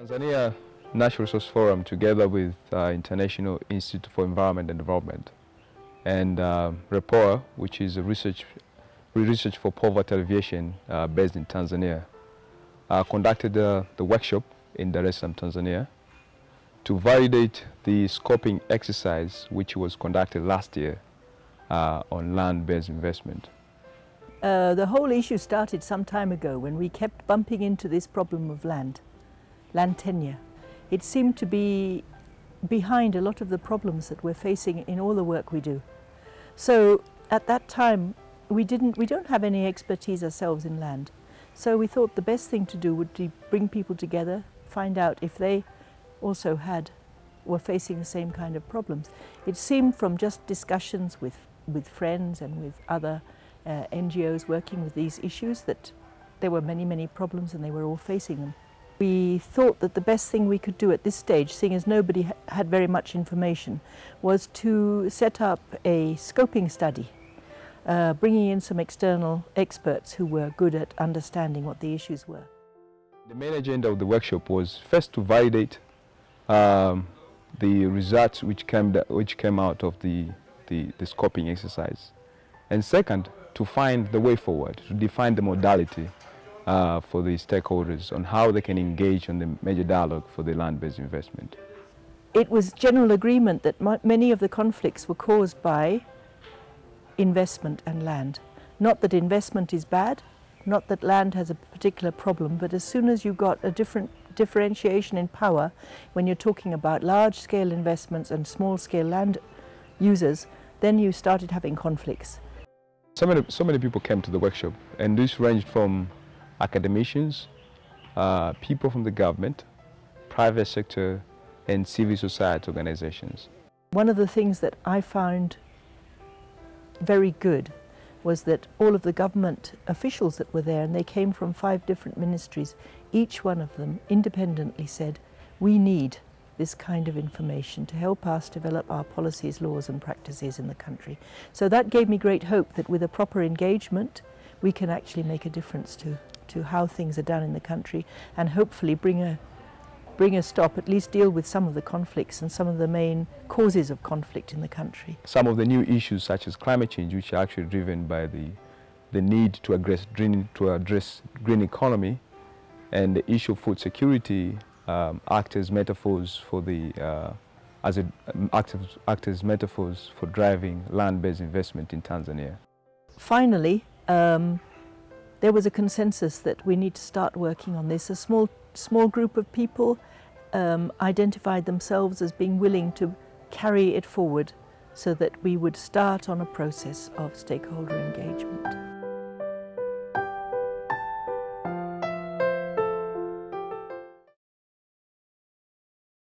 Tanzania Natural Resource Forum, together with International Institute for Environment and Development and REPOA, which is a research for poverty alleviation based in Tanzania, conducted the workshop in Dar es Salaam, Tanzania, to validate the scoping exercise which was conducted last year on land-based investment. The whole issue started some time ago when we kept bumping into this problem of land tenure. It seemed to be behind a lot of the problems that we're facing in all the work we do. So at that time, we don't have any expertise ourselves in land. So we thought the best thing to do would be bring people together, find out if they also were facing the same kind of problems. It seemed from just discussions with friends and with other NGOs working with these issues that there were many, many problems and they were all facing them. We thought that the best thing we could do at this stage, seeing as nobody had very much information, was to set up a scoping study, bringing in some external experts who were good at understanding what the issues were. The main agenda of the workshop was first to validate the results which came out of the scoping exercise, and second, to find the way forward, to define the modality for the stakeholders on how they can engage on the major dialogue for the land-based investment. It was general agreement that many of the conflicts were caused by investment and land. Not that investment is bad, not that land has a particular problem, but as soon as you got a different differentiation in power, when you're talking about large-scale investments and small-scale land users, then you started having conflicts. So many people came to the workshop, and this ranged from academicians, people from the government, private sector, and civil society organizations. One of the things that I found very good was that all of the government officials that were there, and they came from 5 different ministries, each one of them independently said, we need this kind of information to help us develop our policies, laws and practices in the country. So that gave me great hope that with a proper engagement we can actually make a difference to how things are done in the country, and hopefully bring a stop, at least deal with some of the conflicts and some of the main causes of conflict in the country. Some of the new issues such as climate change, which are actually driven by the need to address green economy, and the issue of food security act as metaphors for metaphors for driving land-based investment in Tanzania. Finally, there was a consensus that we need to start working on this. A small group of people identified themselves as being willing to carry it forward so that we would start on a process of stakeholder engagement.